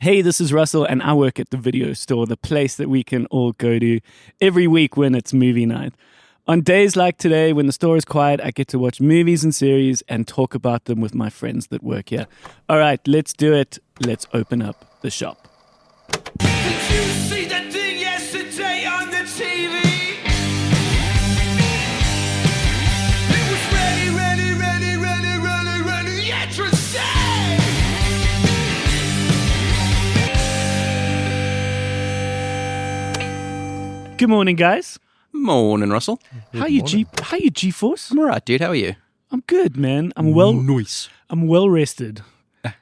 Hey, this is Russell, and I work at the video store, the place that we can all go to every week when it's movie night. On days like today, when the store is quiet, I get to watch movies and series and talk about them with my friends that work here. All right, let's do it. Let's open up the shop. Did you see that thing yesterday on the TV? It was ready, interesting! Good morning, guys. Morning, Russell. How you G-Force? I'm alright, dude. How are you? I'm good, man. I'm well rested.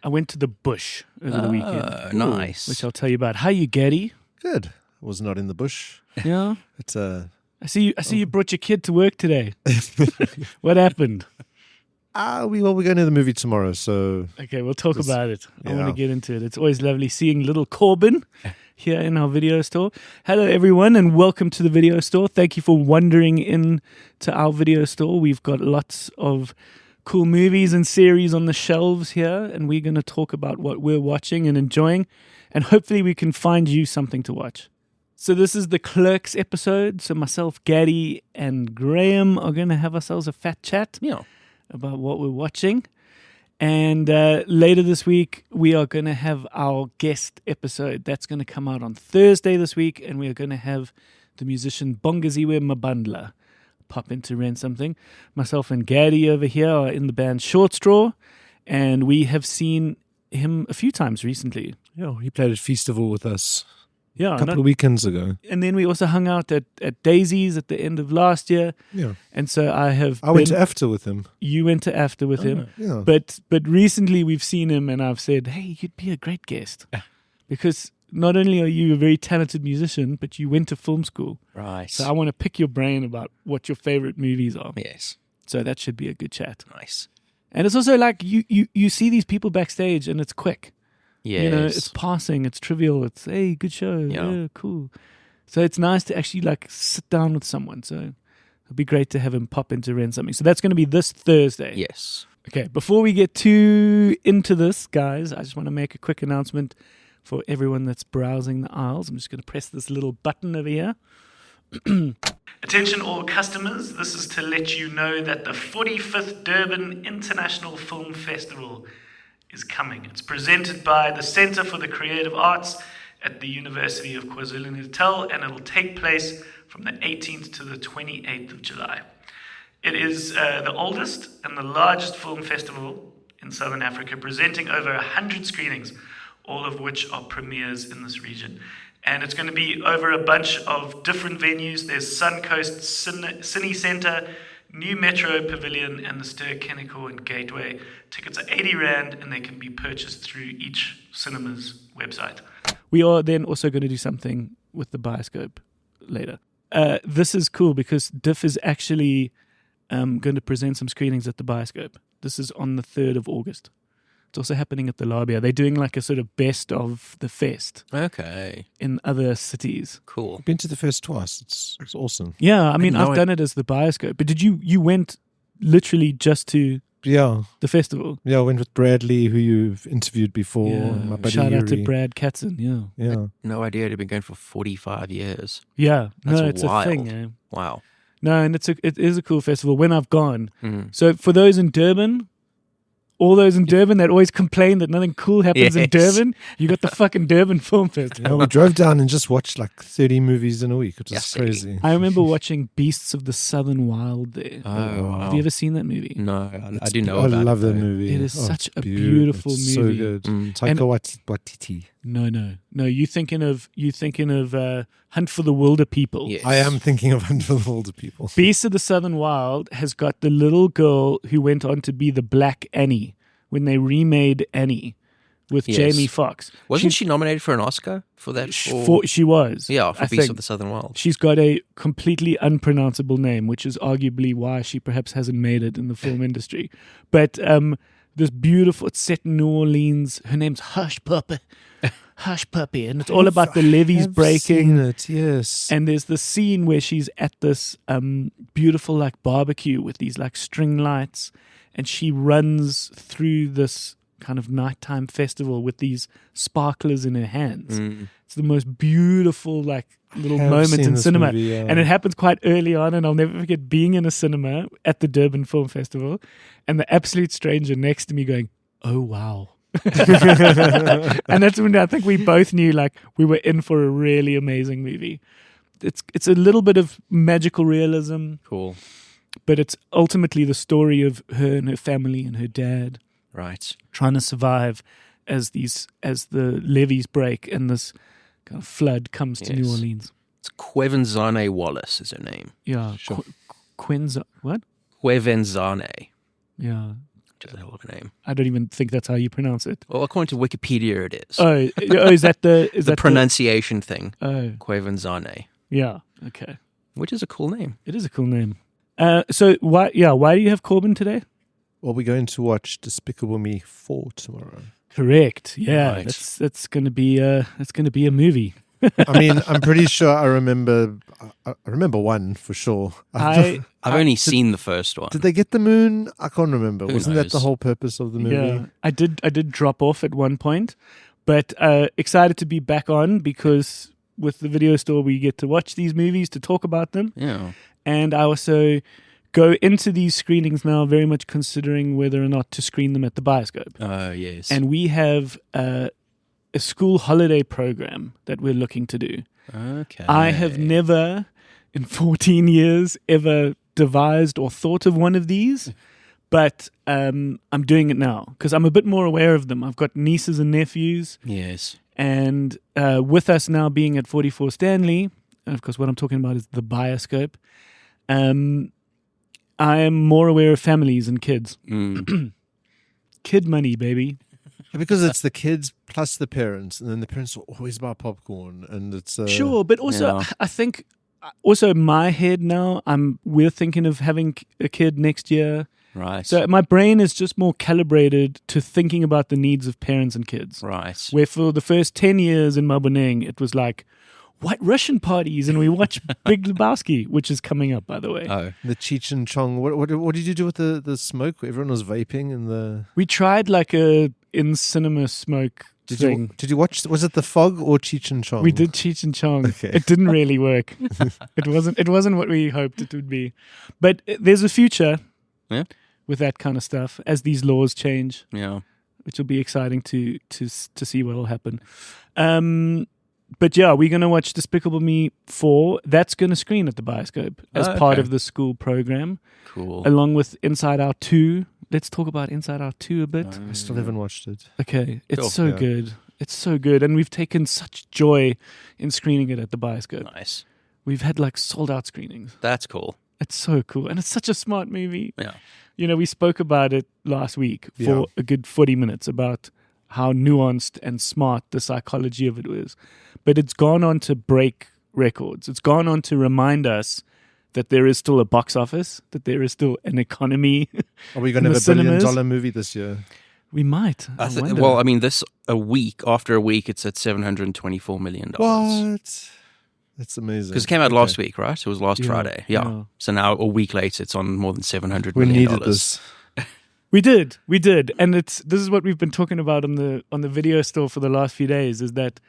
I went to the bush over the weekend. Nice. Which I'll tell you about. How you, Gaddy? Good. I was not in the bush. Yeah. It's I see you brought your kid to work today. What happened? we're going to the movie tomorrow, so Okay, we'll talk about it. I want to yeah. get into it. It's always lovely seeing little Corbin here in our video store. Hello, everyone, and welcome to the video store. Thank you for wandering in to our video store. We've got lots of cool movies and series on the shelves here, and we're going to talk about what we're watching and enjoying, and hopefully we can find you something to watch. So this is the Clerks episode. So myself, Gaddy, and Graham are going to have ourselves a fat chat about what we're watching. And later this week, we are going to have our guest episode. That's going to come out on Thursday this week, and we are going to have the musician Bongaziwe Mabandla pop in to rent something. Myself and Gaddy over here are in the band Short Straw, and we have seen him a few times recently. yeah, he played at Festival with us Yeah, a couple of weekends ago. and then we also hung out at Daisy's at the end of last year. Yeah, And so I went to After with him. You went to After with him. Yeah, But recently we've seen him, and I've said, hey, you'd be a great guest. Because not only are you a very talented musician, but you went to film school. Right. So I want to pick your brain about what your favorite movies are. Yes. So that should be a good chat. Nice. And it's also like you see these people backstage, and it's quick. Yes. You know, it's passing, it's trivial, it's, hey, good show, yeah, cool. So it's nice to actually like sit down with someone. So it'd be great to have him pop in to rent something. So that's going to be this Thursday. Yes. Okay, before we get too into this, guys, I just want to make a quick announcement for everyone that's browsing the aisles. I'm just going to press this little button over here. Attention all customers, this is to let you know that the 45th Durban International Film Festival is coming. It's presented by the Centre for the Creative Arts at the University of KwaZulu-Natal, and it'll take place from the 18th to the 28th of July. It is the oldest and the largest film festival in Southern Africa, presenting over 100 screenings, all of which are premieres in this region. And it's going to be over a bunch of different venues. There's Suncoast Cine Centre, New Metro Pavilion, and the Ster-Kinnick and Gateway. Tickets are 80 Rand, and they can be purchased through each cinema's website. We are then also going to do something with the Bioscope later. This is cool because Diff is actually going to present some screenings at the Bioscope. This is on the 3rd of August. It's also happening at the Labia. They're doing like a sort of best of the fest Okay. in other cities. Cool. I've been to the fest twice. It's awesome. Yeah, I mean, know I've done it as the Bioscope. But did you went literally just to Yeah, the festival? I went with Bradley, who you've interviewed before. and my buddy Shout out to Yuri. Brad Katzen. Yeah, No idea it had been going for 45 years. Yeah. That's No, it's wild. a thing. Eh? Wow. No, and it is a cool festival when I've gone. Mhm. So for those in Durban, all those in Durban that always complain that nothing cool happens in Yes. Durban, you got the fucking Durban Film Festival. yeah. We drove down and just watched like 30 movies in a week, which is Yes. crazy. I remember watching Beasts of the Southern Wild there. Oh, wow. Have you ever seen that movie? No, I do know I about love it. that though. movie. It is such it's a beautiful It's movie. So good. Mm. Taika Waititi. No. You thinking of Hunt for the Wilder People. Yes. I am thinking of Hunt for the Wilder People. Beasts of the Southern Wild has got the little girl who went on to be the Black Annie when they remade Annie with Yes. Jamie Foxx. Wasn't she nominated for an Oscar for that? She was. Yeah, for I Beasts think. of the Southern Wild. She's got a completely unpronounceable name, which is arguably why she perhaps hasn't made it in the film industry. But this beautiful, it's set in New Orleans. Her name's Hush Puppy. Hush Puppy. And it's all about the levees I've breaking. seen it, yes. And there's this scene where she's at this beautiful like barbecue with these like string lights, and she runs through this kind of nighttime festival with these sparklers in her hands. It's the most beautiful like little moment in cinema. Movie, yeah. And it happens quite early on, and I'll never forget being in a cinema at the Durban Film Festival and the absolute stranger next to me going, "Oh wow." And that's when I think we both knew like we were in for a really amazing movie. It's a little bit of magical realism, Cool. but it's ultimately the story of her and her family and her dad Right. trying to survive as the levees break and this kind of flood comes to New Yes. Orleans. It's Quevenzane Wallace is her name. Yeah, Sure. What? Quevenzane. Yeah, Which is a hell of a name. I don't even think that's how you pronounce it. Well, according to Wikipedia, it is. Oh, is that the Pronunciation thing. Oh, Quevenzane. yeah. Okay, Which is a cool name. it is a cool name. So why do you have Corbin today? Well, we're going to watch Despicable Me 4 tomorrow. Correct. Yeah, Right. that's going to be a movie. I mean, I'm pretty sure I remember one for sure. I I've only seen the first one. Did they get the moon? I can't remember. Who Wasn't that the knows? whole purpose of the movie? Yeah, I did drop off at one point, but excited to be back on because with the video store we get to watch these movies, to talk about them, Yeah. and I also go into these screenings now very much considering whether or not to screen them at the bioscope. Oh, yes. And we have a school holiday program that we're looking to do. Okay. I have never in 14 years ever devised or thought of one of these, but I'm doing it now because I'm a bit more aware of them. I've got nieces and nephews, Yes. and with us now being at 44 Stanley, and of course what I'm talking about is the bioscope, I am more aware of families and kids. Kid money, baby. Yeah, because it's the kids plus the parents, and then the parents will always buy popcorn, and it's Sure, but also Yeah. I think also in my head now we're thinking of having a kid next year. Right. So my brain is just more calibrated to thinking about the needs of parents and kids. right. Where for the first 10 years in Maboneng, it was like White Russian parties and we watch Big Lebowski, which is coming up, by the way. Oh. the Cheech and Chong. What did you do with the smoke? Everyone was vaping in the. We tried like a in-cinema smoke thing. Did you watch? Was it The Fog or Cheech and Chong? We did Cheech and Chong. Okay. It didn't really work. It wasn't what we hoped it would be. But there's a future Yeah. with that kind of stuff as these laws change, Yeah. which will be exciting to see what will happen. But yeah, we're going to watch Despicable Me 4. That's going to screen at the bioscope as part okay. of the school program, Cool. along with Inside Out 2. Let's talk about Inside Out 2 a bit. I still haven't watched it. Okay, it's Cool. so Yeah. good. It's so good. And we've taken such joy in screening it at the bioscope. Nice. We've had like sold out screenings. That's cool. It's so cool. And it's such a smart movie. Yeah. You know, we spoke about it last week for Yeah. a good 40 minutes about how nuanced and smart the psychology of it was. But it's gone on to break records. It's gone on to remind us that there is still a box office, that there is still an economy. Are we going In to the have a $1 billion cinemas? movie this year? We might. I wonder. Well, I mean, after a week, it's at $724 million. What? That's amazing. Because it came out Okay. last week, right? It was last Yeah, Friday. Yeah. yeah. So now, a week later, it's on more than $700 We million. needed this. We did, and this is what we've been talking about on the video store for the last few days. Is that,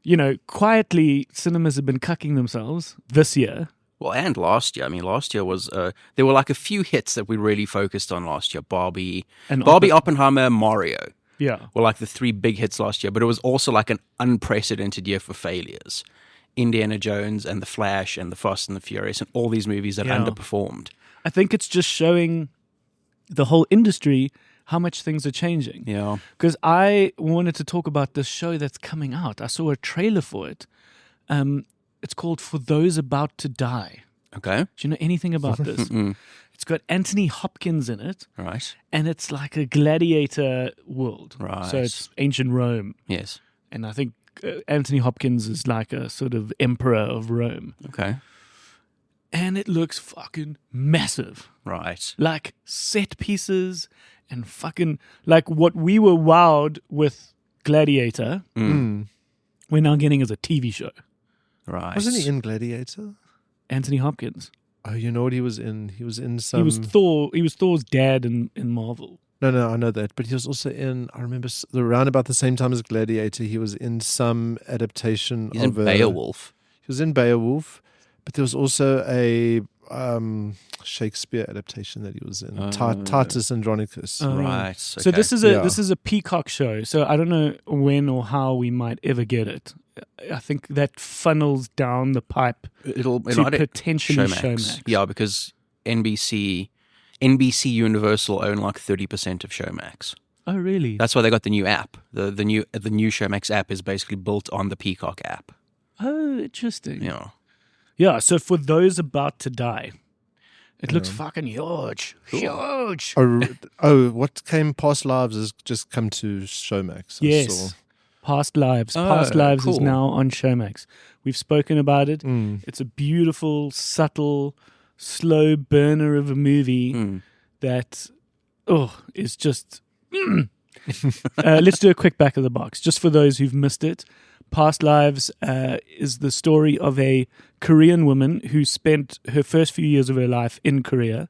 you know, quietly cinemas have been cucking themselves this year. Well, and last year. I mean, last year was there were like a few hits that we really focused on last year. Barbie, Oppenheimer, Mario Yeah, were like the three big hits last year. But it was also like an unprecedented year for failures. Indiana Jones and The Flash and The Fast and the Furious and all these movies that Yeah. underperformed. I think it's just showing the whole industry how much things are changing. Yeah. Because I wanted to talk about this show that's coming out. I saw a trailer for it. It's called For Those About to Die. Okay. Do you know anything about this? Mm. It's got Anthony Hopkins in it, Right. and it's like a gladiator world. Right. So it's ancient Rome. Yes. And I think Anthony Hopkins is like a sort of emperor of Rome. Okay. And it looks fucking massive. Right. Like set pieces and fucking like what we were wowed with Gladiator, Mm. we're now getting as a TV show. Right. Wasn't he in Gladiator? Anthony Hopkins. Oh, you know what he was in? He was in some. He was Thor. He was Thor's dad in Marvel. No, I know that. But he was also in, I remember around about the same time as Gladiator, he was in some adaptation He's of in Beowulf. He was in Beowulf, but there was also a Shakespeare adaptation that he was in, Titus Andronicus. Right. So okay. this is a Peacock show. So I don't know when or how we might ever get it. I think that funnels down the pipe It'll to might- potentially Showmax. Yeah, because NBC Universal own like 30% of Showmax. Oh, really? That's why they got the new app. The new Showmax app is basically built on the Peacock app. Oh, interesting. Yeah. Yeah, so for those about to die, it looks fucking huge. Cool. Huge. What came Past Lives has just come to Showmax. I Yes. saw. Past Lives. Oh, Past Lives is cool. now on Showmax. We've spoken about it. Mm. It's a beautiful, subtle, slow burner of a movie that is just... let's do a quick back of the box, just for those who've missed it. Past Lives is the story of a Korean woman who spent her first few years of her life in Korea,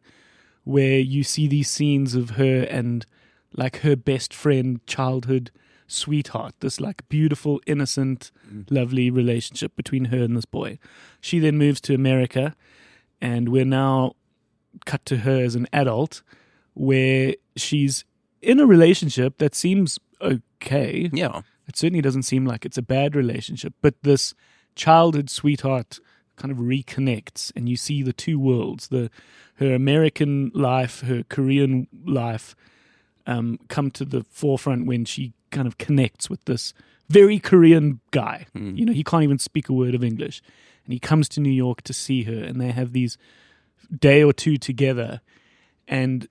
where you see these scenes of her and like her best friend, childhood sweetheart, this like beautiful, innocent, lovely relationship between her and this boy. She then moves to America, and we're now cut to her as an adult, where she's in a relationship that seems okay. Yeah. It certainly doesn't seem like it's a bad relationship, but this childhood sweetheart kind of reconnects, and you see the two worlds, her American life, her Korean life, come to the forefront when she kind of connects with this very Korean guy. You know, he can't even speak a word of English, and he comes to New York to see her, and they have these day or two together, and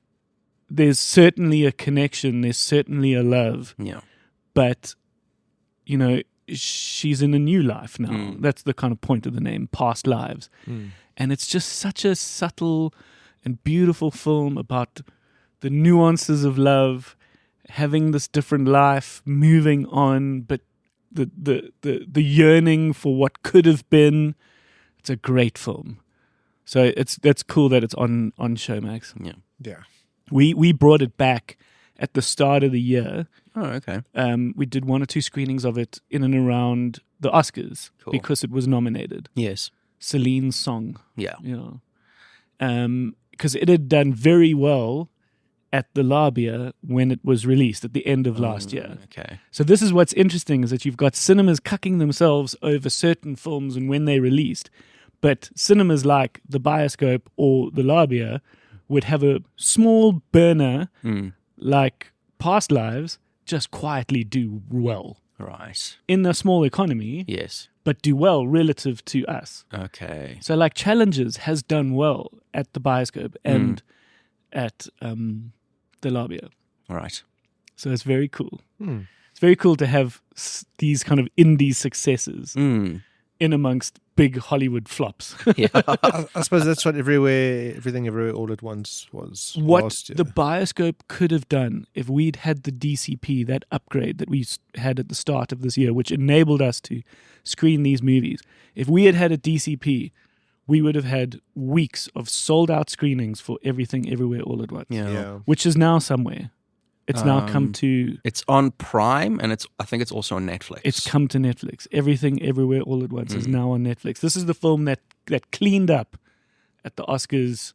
there's certainly a connection, there's certainly a love, Yeah. but you know, she's in a new life now. That's the kind of point of the name, Past Lives. And it's just such a subtle and beautiful film about the nuances of love, having this different life, moving on, but the yearning for what could have been. It's a great film. So that's cool that it's on Showmax. Yeah. Yeah. We brought it back at the start of the year. Oh, okay. We did 1 or 2 screenings of it in and around the Oscars Cool. because it was nominated. Yes. Celine's song, Yeah. because it had done very well at the Labia when it was released at the end of last year. Okay. So this is what's interesting, is that you've got cinemas cucking themselves over certain films and when they released, but cinemas like the Bioscope or the Labia would have a small burner like Past Lives just quietly do well Right. in a small economy, Yes. but do well relative to us. Okay. So like Challenges has done well at the Bioscope and at the Labia. Right. So it's very cool. It's very cool to have these kind of indie successes in amongst big Hollywood flops. Yeah. I suppose that's what Everything Everywhere All at Once was What last year. the Bioscope could have done if we'd had the DCP, that upgrade that we had at the start of this year, which enabled us to screen these movies. If we had had a DCP, we would have had weeks of sold-out screenings for Everything Everywhere All at Once, yeah. which is now somewhere. It's now come to... It's on Prime, and I think it's also on Netflix. It's come to Netflix. Everything Everywhere All at Once is now on Netflix. This is the film that cleaned up at the Oscars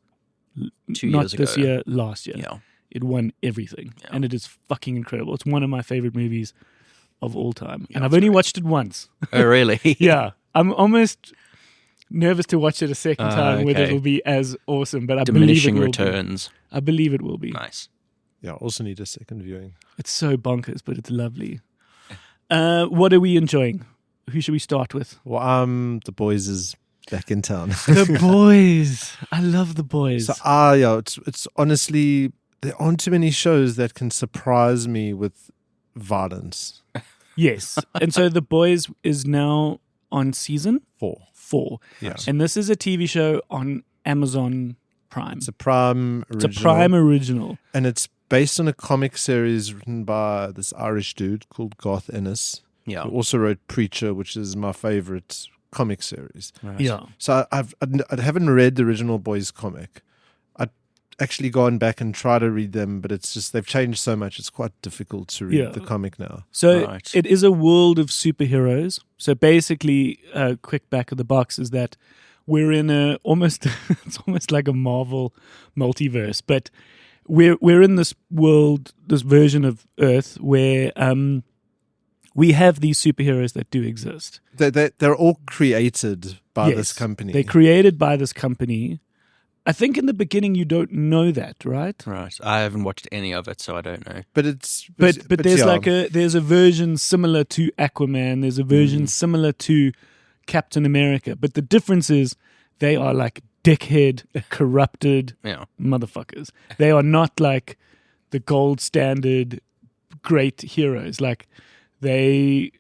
2 not years this ago. year, last year. Yeah. It won everything. Yeah. And it is fucking incredible. It's one of my favorite movies of all time. Yeah, and I've it's only great. watched it once. Oh, really? Yeah. I'm almost nervous to watch it a second time whether okay. it'll be as awesome, but I Diminishing believe it will returns. be. I believe it will be. Nice. Yeah, also need a second viewing. It's so bonkers, but it's lovely. What are we enjoying? Who should we start with? Well, The Boys is back in town. The Boys. I love The Boys. So, it's honestly, there aren't too many shows that can surprise me with violence. Yes. And so The Boys is now on season 4. Yeah. And this is a TV show on Amazon Prime. It's a Prime original. It's a Prime original. And it's based on a comic series written by this Irish dude called Garth Ennis, Yeah. who also wrote Preacher, which is my favorite comic series. Right. Yeah. So I haven't read the original Boys comic. I actually gone back and tried to read them, but it's just they've changed so much. It's quite difficult to read the comic now. So Right. it is a world of superheroes. So basically, quick back of the box is that we're in a almost it's almost like a Marvel multiverse, but we're in this world, this version of Earth where we have these superheroes that do exist. They're all created by Yes, this company. They're created by this company. I think in the beginning you don't know that, right? Right. I haven't watched any of it, so I don't know. but it's But there's yeah. there's a version similar to Aquaman. There's a version similar to Captain America. But the difference is they are like dickhead, corrupted Yeah. motherfuckers. They are not like the gold standard great heroes. Like they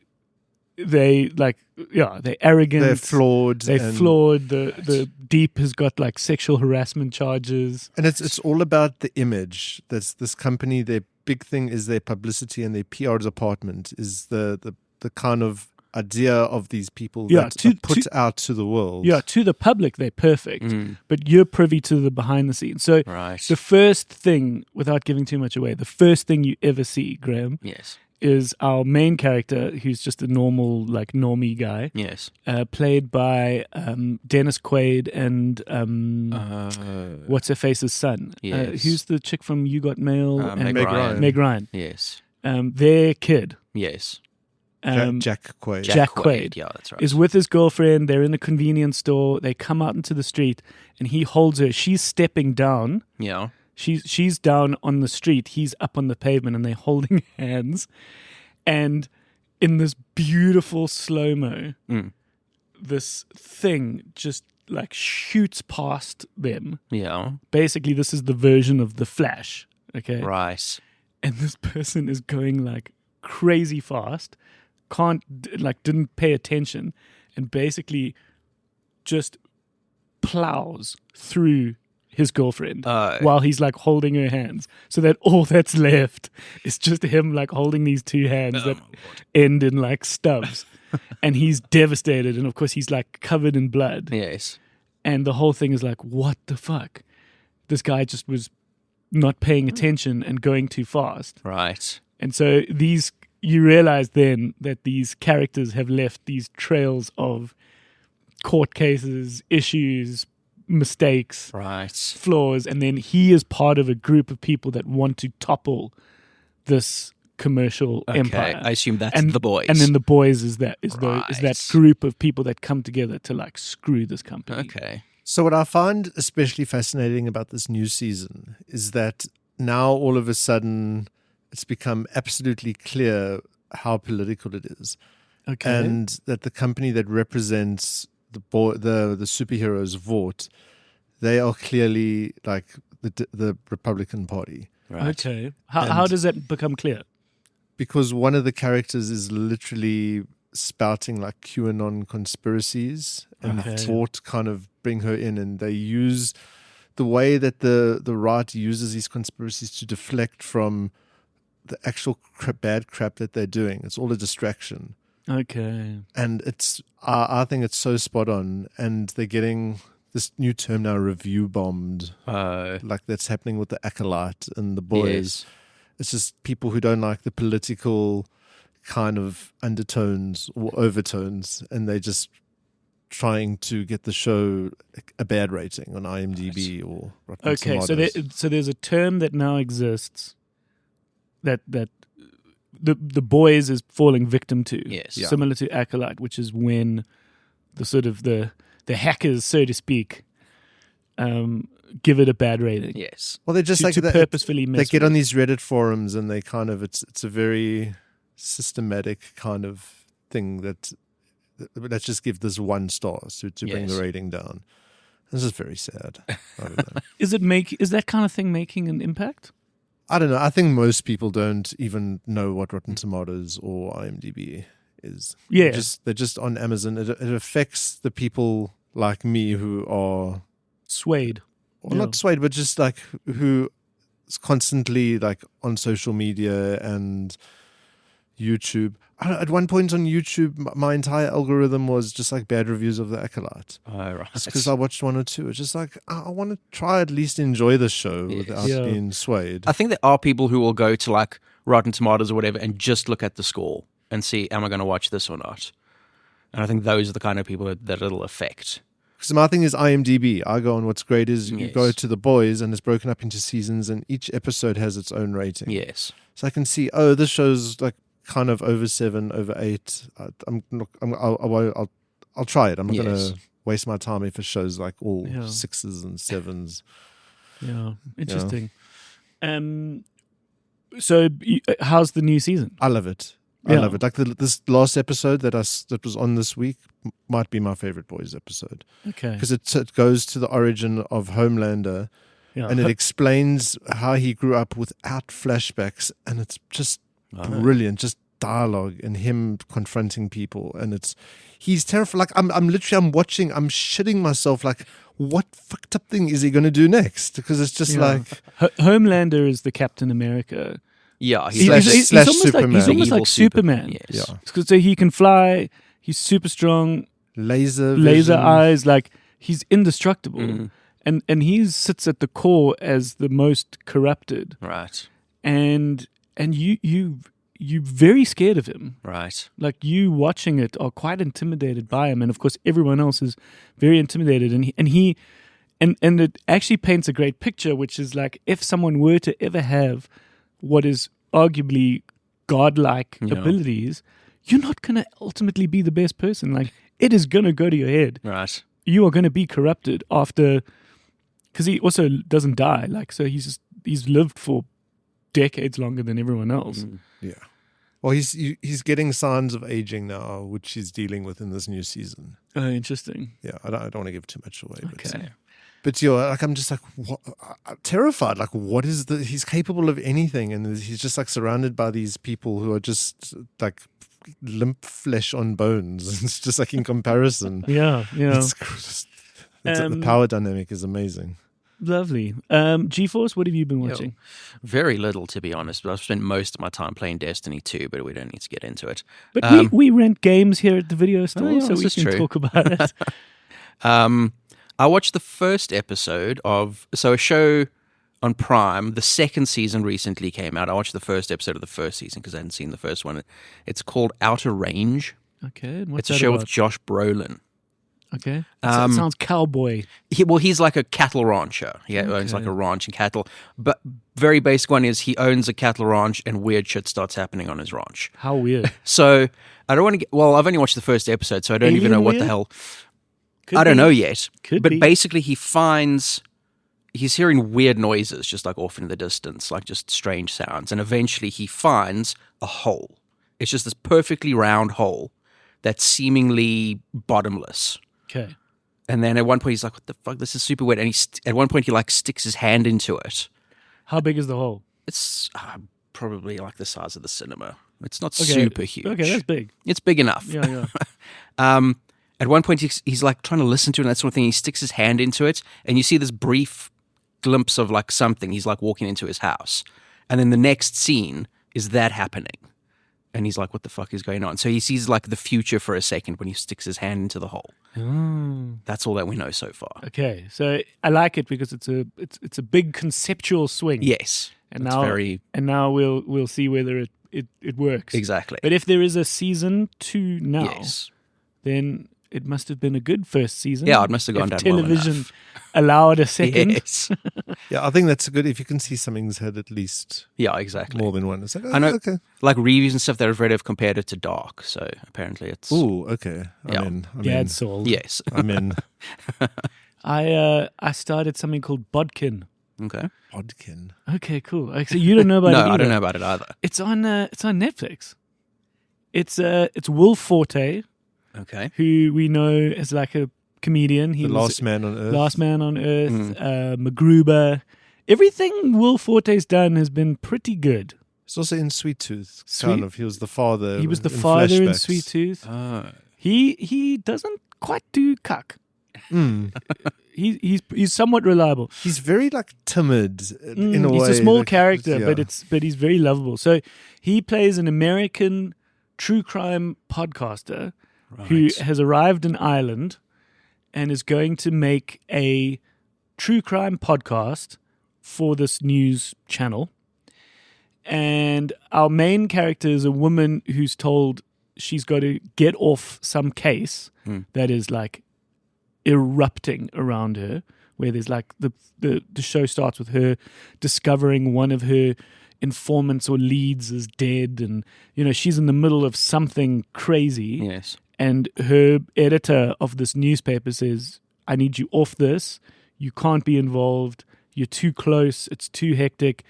like they're arrogant. They're flawed. They're and, flawed. The Deep has got like sexual harassment charges. and it's all about the image. That's this company. Their big thing is their publicity, and their PR department is the kind of idea of these people Yeah, that are put out to the world. Yeah, to the public, they're perfect. But you're privy to the behind the scenes. So Right. the first thing, without giving too much away, the first thing you ever see, Graham, Yes. is our main character, who's just a normal, like, normie guy, Yes. played by Dennis Quaid and what's her face's son. Yes. Who's the chick from You Got Mail? and Meg Ryan. Meg Ryan. Yes. Their kid, Yes. Jack Quaid. Jack Quaid. Yeah, that's right. is with his girlfriend. They're in a convenience store. They come out into the street, and he holds her. She's stepping down. Yeah. She's down on the street. He's up on the pavement, and they're holding hands. And in this beautiful slow-mo, this thing just like shoots past them. Yeah. Basically, this is the version of The Flash. Okay. Right. And this person is going like crazy fast, didn't pay attention, and basically just plows through his girlfriend while he's like holding her hands, so that all that's left is just him like holding these two hands that end in like stubs. And he's devastated, and of course he's like covered in blood. Yes. And the whole thing is like, what the fuck? This guy just was not paying attention and going too fast. Right. And so you realize then that these characters have left these trails of court cases, issues, mistakes, Right. flaws, and then he is part of a group of people that want to topple this commercial Okay. empire. I assume that's and the boys. And then the boys is that Right. group of people that come together to like screw this company. Okay. So what I find especially fascinating about this new season is that now all of a sudden it's become absolutely clear how political it is, Okay. and that the company that represents the superheroes Vought, they are clearly like the Republican Party, Right. Okay. How does that become clear? because one of the characters is literally spouting like QAnon conspiracies, and Okay. Vought kind of bring her in, and they use the way that the right uses these conspiracies to deflect from the actual bad crap that they're doing. It's all a distraction. Okay. And I think it's so spot on. And they're getting this new term now, review bombed, like that's happening with the Acolyte and the boys. Yes. It's just people who don't like the political kind of undertones or overtones, and they're just trying to get the show a bad rating on IMDb or Rotten Okay. Tomatoes. So there's a term that now exists that the boys is falling victim to. Yes. Yeah. Similar to Acolyte, which is when the sort of the hackers, so to speak, give it a bad rating. Yes. Well, they're just to, like to purposefully they mess get with on it. these Reddit forums, and they kind of it's a very systematic kind of thing that let's just give this 1 star to bring the Yes. rating down. This is very sad. I don't know. Is that kind of thing making an impact? I don't know. I think most people don't even know what Rotten Tomatoes or IMDb is. Yeah. They're just on Amazon. It affects the people like me who are Swayed. well, Yeah. not swayed, but just like who is constantly like on social media and YouTube. At one point on YouTube, my entire algorithm was just like bad reviews of The Acolyte. Oh, right. Because I watched one or two. It's just like, I want to try at least enjoy the show Yes. without Yeah. being swayed. I think there are people who will go to like Rotten Tomatoes or whatever and just look at the score and see, am I going to watch this or not? And I think those are the kind of people that it'll affect. Because my thing is IMDb. I go on what's great is you Yes. go to The Boys and it's broken up into seasons and each episode has its own rating. Yes. So I can see, oh, this show's like kind of over 7, over 8. I'll try it. I'm not going Yes. to waste my time if it shows like all Yeah. 6s and 7s. Yeah, interesting. So how's the new season? I love it. I Yeah. love it. Like this last episode that was on this week might be my favorite Boys episode Okay. because it goes to the origin of Homelander Yeah. and it explains how he grew up without flashbacks, and it's just brilliant. Just dialogue and him confronting people, and he's terrified. Like I'm shitting myself. Like, what fucked up thing is he going to do next? Because it's just like Homelander is the Captain America. Yeah. He's Slash almost Superman. like Evil like Superman. Yes. yeah, So he can fly. He's super strong. laser Laser vision. eyes. Like he's indestructible. Mhm. And he sits at the core as the most corrupted. Right. And you're very scared of him. Right. Like you watching it are quite intimidated by him, and of course everyone else is very intimidated. And it actually paints a great picture, which is like if someone were to ever have what is arguably godlike Yeah. abilities, you're not going to ultimately be the best person. Like it is going to go to your head. Right. You are going to be corrupted after, because he also doesn't die. Like so, he's lived for decades longer than everyone else. Yeah. Well, he's getting signs of aging now, which he's dealing with in this new season. Oh, interesting. Yeah, I don't want to give too much away. Okay. But like I'm just like I'm terrified. Like, what is he's capable of anything, and he's just like surrounded by these people who are just like limp flesh on bones. It's just like in comparison. Yeah, yeah. The power dynamic is amazing. Lovely. GeForce, what have you been watching? Very little, to be honest. But I've spent most of my time playing Destiny 2, but we don't need to get into it. But we rent games here at the video store, yeah, so this we is can true. talk about it. I watched the first episode of a show on Prime. The second season recently came out. I watched the first episode of the first season because I hadn't seen the first one. It's called Outer Range. Okay, and what's It's a that show about? with Josh Brolin. Okay, it sounds cowboy. He's like a cattle rancher. He owns like a ranch and cattle. But very basic one is he owns a cattle ranch and weird shit starts happening on his ranch. How weird. So I don't want to get... Well, I've only watched the first episode, so I don't even Alien know what the weird? hell... Could I don't be. know yet. Could but be. basically he's hearing weird noises just like off in the distance, like just strange sounds. And eventually he finds a hole. It's just this perfectly round hole that's seemingly bottomless. Okay. And then at one point he's like, what the fuck, this is super weird. And at one point he like sticks his hand into it. How big is the hole? It's probably like the size of the cinema. It's not Okay. super huge. Okay, that's big. It's big enough. Yeah, yeah. At one point, he's like trying to listen to it and that sort of thing. He sticks his hand into it, and you see this brief glimpse of like something. He's like walking into his house. And then the next scene is that happening. And he's like, what the fuck is going on? So he sees like the future for a second when he sticks his hand into the hole. Oh. That's all that we know so far. Okay, so I like it because it's a big conceptual swing. Yes. and it's now very... and now we'll see whether it works. Exactly. But if there is a season 2 now, Yes. then it must have been a good first season. Yeah, it must have gone if down well television enough. allowed a second. Yes. Yeah, I think that's good if you can see something's had at least Yeah, exactly. more than one. It's like, I know, okay. like reviews and stuff that I've read have compared it to Dark, so apparently it's... Ooh, okay. Yeah. I'm in. Dad sold. Yes. I'm in. I started something called Bodkin. Okay. Podkin. Okay, cool. So you don't know about it No, either. I don't know about it either. It's on Netflix. It's Will Forte, Okay. who we know as like a comedian. He The was Last Man on Earth. Last Man on Earth, MacGruber. Everything Will Forte's done has been pretty good. He's also in Sweet Tooth. Sweet- Kind of. He was the father. He was the in father in flashbacks. Sweet Tooth. Oh. He doesn't quite do cuck. Mm. he's somewhat reliable. He's very like timid in a way. He's a small like, character, yeah. but he's very lovable. So he plays an American true crime podcaster who has arrived in Ireland and is going to make a true crime podcast for this news channel. And our main character is a woman who's told she's got to get off some case that is like erupting around her, where there's like the show starts with her discovering one of her informants or leads is dead, and she's in the middle of something crazy. Yes. And her editor of this newspaper says, I need you off this. You can't be involved. You're too close. It's too hectic.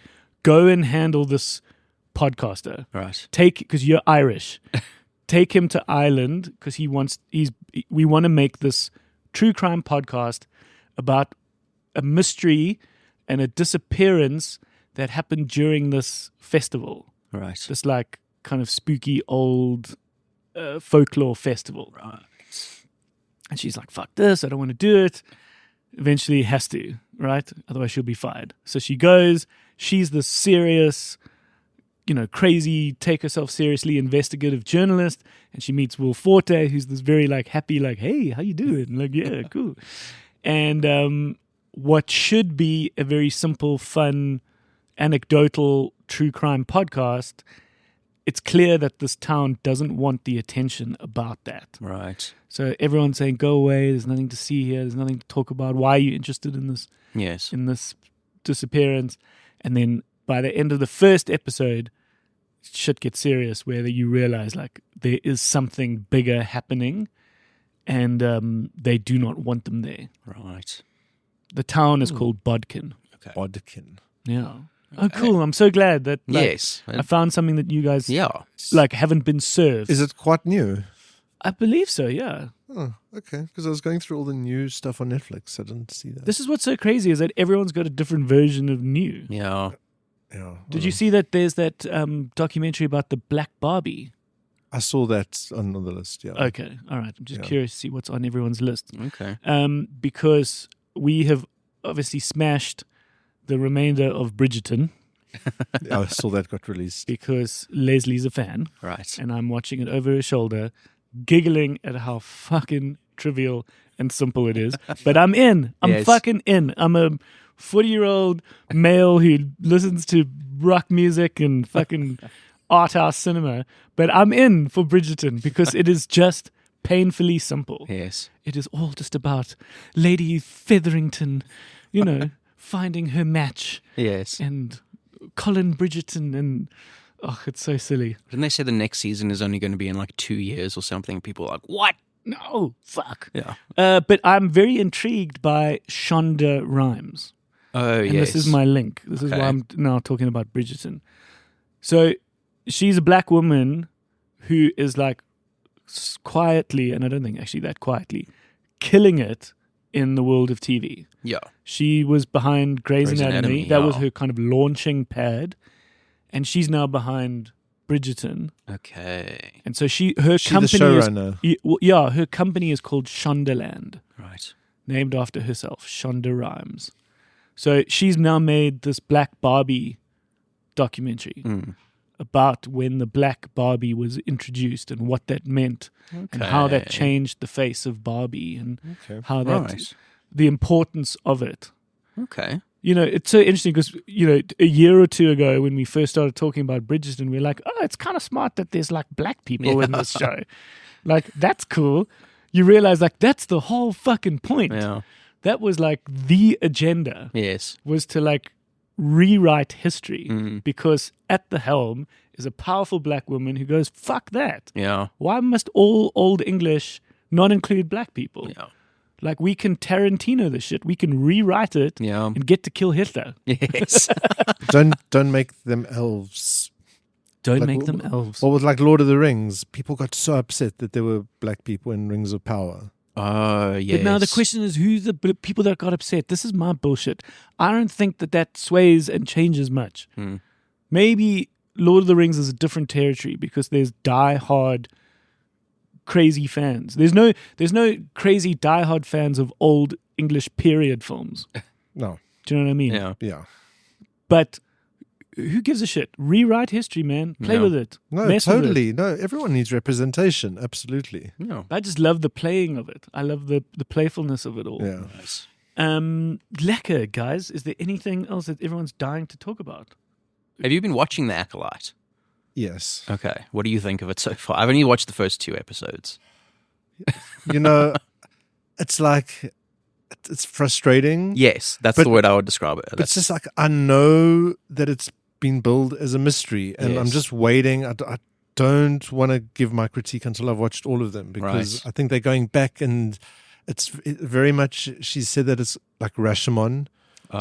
Go and handle this podcaster. Right. Because you're Irish. Take him to Ireland because we want to make this true crime podcast about a mystery and a disappearance that happened during this festival. Right. This like kind of spooky old folklore festival. Right. And she's like, fuck this, I don't want to do it. Eventually has to, right? Otherwise she'll be fired. So she goes, she's the serious, crazy, take herself seriously investigative journalist, and she meets Will Forte, who's this very like happy, like, hey, how you doing? Like, yeah, cool. And what should be a very simple, fun, anecdotal true crime podcast, it's clear that this town doesn't want the attention about that. Right. So everyone's saying, go away, there's nothing to see here, there's nothing to talk about. Why are you interested in this? Yes. In this disappearance? And then by the end of the first episode, shit gets serious, where you realize like there is something bigger happening, and they do not want them there. Right. The town is called Bodkin. Okay. Bodkin. Yeah. Oh, cool. I'm so glad that Yes. I found something that you guys haven't been served. Is it quite new? I believe so, yeah. Oh, okay. Because I was going through all the new stuff on Netflix. I didn't see that. This is what's so crazy is that everyone's got a different version of new. Yeah. Yeah. Did you see that there's that documentary about the Black Barbie? I saw that on the list, yeah. Okay. All right. I'm just curious to see what's on everyone's list. Okay. Because we have obviously smashed the remainder of Bridgerton Yeah, I saw that got released. because Leslie's a fan, Right. and I'm watching it over her shoulder, giggling at how fucking trivial and simple it is. But I'm in. I'm Yes. fucking in. I'm a 40-year-old male who listens to rock music and fucking art house cinema. But I'm in for Bridgerton because it is just painfully simple. Yes. It is all just about Lady Featherington, finding her match, Yes. and Colin Bridgerton, and it's so silly. Didn't they say the next season is only going to be in like 2 years or something? People are like, what? No, fuck. Yeah. But I'm very intrigued by Shonda Rhimes. Oh, And yes. this is my link. This is why Okay. I'm now talking about Bridgerton. So she's a black woman who is like quietly, and I don't think actually that quietly, killing it in the world of TV. Yeah. She was behind Grey's Grey's Anatomy. Anatomy, That was yeah. her kind of launching pad. And she's now behind Bridgerton. Okay. And so her She the company showrunner. is her company is called Shondaland, Right. named after herself, Shonda Rhimes. So she's now made this Black Barbie documentary about when the Black Barbie was introduced and what that meant, and how that Okay. changed the face of Barbie, and Okay. how that Right. the importance of it. Okay. It's so interesting because, a year or two ago when we first started talking about Bridgerton, we were like, oh, it's kind of smart that there's like black people in this show. Like, that's cool. You realize like that's the whole fucking point. Yeah. That was like the agenda, Yes. was to like rewrite history, Mm. because at the helm is a powerful black woman who goes, fuck that. Yeah. Why must all Old English not include black people? Yeah. Like, we can Tarantino this shit. We can rewrite it Yeah. and get to kill Hitler. Yes. Don't make them elves. Don't Like, make them elves. What was like Lord of the Rings? People got so upset that there were black people in Rings of Power. Oh, yes. But now the question is, who's the people that got upset? This is my bullshit. I don't think that sways and changes much. Maybe Lord of the Rings is a different territory because there's die-hard crazy fans. There's no crazy diehard fans of old English period films. No. Do you know what I mean? Yeah. Yeah. But who gives a shit? Rewrite history, man. Play with it. No, Mess with it. totally. No, everyone needs representation. Absolutely. No. I just love the playing of it. I love the playfulness of it all. Yeah. Nice. Lekker, guys. Is there anything else that everyone's dying to talk about? Have you been watching The Acolyte? Yes. Okay. What do you think of it so far? I've only watched the first 2 episodes. You know, it's like, it's frustrating. Yes, that's But- the word I would describe it. But it's just like, I know that it's been billed as a mystery, and I'm Yes. just waiting. I don't want to give my critique until I've watched all of them, because Right. I think they're going back, and very much, she said that it's like Rashomon.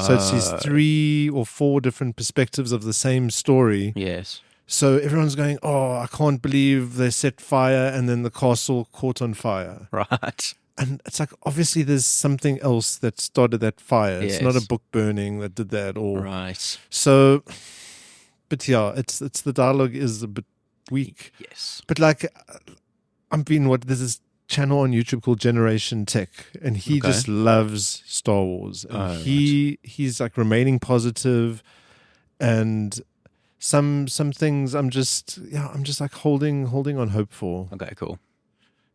So it's these 3 or 4 different perspectives of the same story. Yes. So everyone's going, oh, I can't believe they set fire and then the castle caught on fire. Right. And it's like, obviously there's something else that started that fire. It's not a Yes. book burning that did that, or Right. so. But yeah, it's the dialogue is a bit weak. Yes. But like, there's this channel on YouTube called Generation Tech, and he Okay. just loves Star Wars, and Oh, he's like remaining positive, and some things I'm just like holding on hope for. Okay, cool.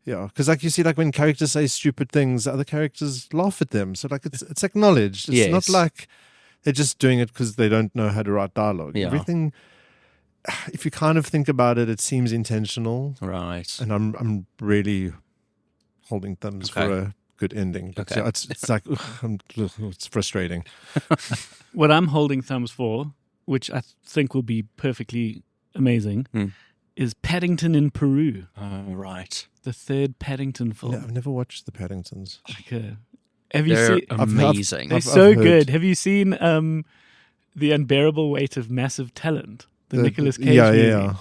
Yeah, because like you see, like when characters say stupid things, other characters laugh at them. So like it's acknowledged. It's not Yes. like they're just doing it because they don't know how to write dialogue. Yeah. Everything, if you kind of think about it, it seems intentional, Right. and I'm really holding thumbs Okay. for a good ending. But Okay. yeah, it's like it's frustrating. What I'm holding thumbs for, which I think will be perfectly amazing, is Paddington in Peru, Right. the 3rd Paddington film. Yeah, I've never watched the Paddingtons. Have you They're seen? amazing. They're I've so heard. good. Have you seen The Unbearable Weight of Massive Talent, the Nicolas Cage yeah, movie? yeah.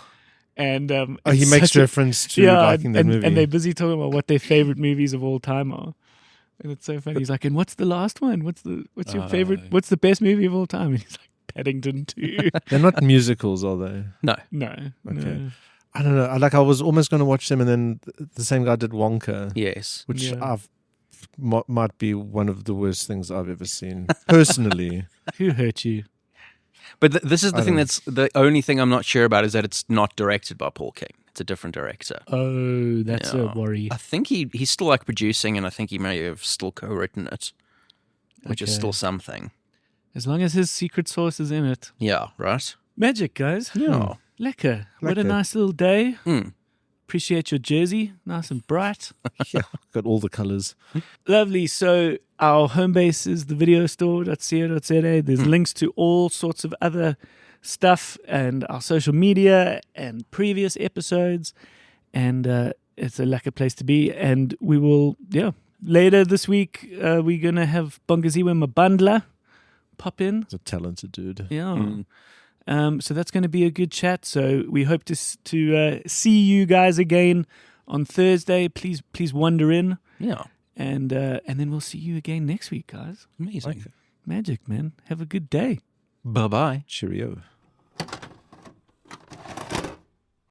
And Oh, he it's makes such a- reference to liking that movie. and they're busy talking about what their favorite movies of all time are. And it's so funny. He's like, and what's the last one? What's your favorite? What's the best movie of all time? And he's like, Paddington 2. They're not musicals, are they? No. No. Okay. No. I don't know. I was almost going to watch them, and then the same guy did Wonka, Yes. which Yeah. might be one of the worst things I've ever seen personally. Who hurt you? But this is the I thing don't- that's the only thing I'm not sure about is that it's not directed by Paul King. It's a different director. Oh, that's Yeah. a worry. I think he's still like producing, and I think he may have still co-written it, which is Okay. still something. As long as his secret sauce is in it. Yeah, right? Magic, guys. Yeah. Lekker. What a Lekker. nice little day. Mm. Appreciate your jersey. Nice and bright. Yeah, got all the colors. Lovely. So our home base is thevideostore.co.za. There's links to all sorts of other stuff and our social media and previous episodes. And it's a lekker place to be. And we will, later this week, we're going to have Bongaziwe Mabandla pop in. He's a talented dude. Yeah. So that's going to be a good chat. So we hope to see you guys again on Thursday. Please wander in, Yeah. and then we'll see you again next week, guys. Amazing. Magic, man. Have a good day. Bye-bye. Cheerio.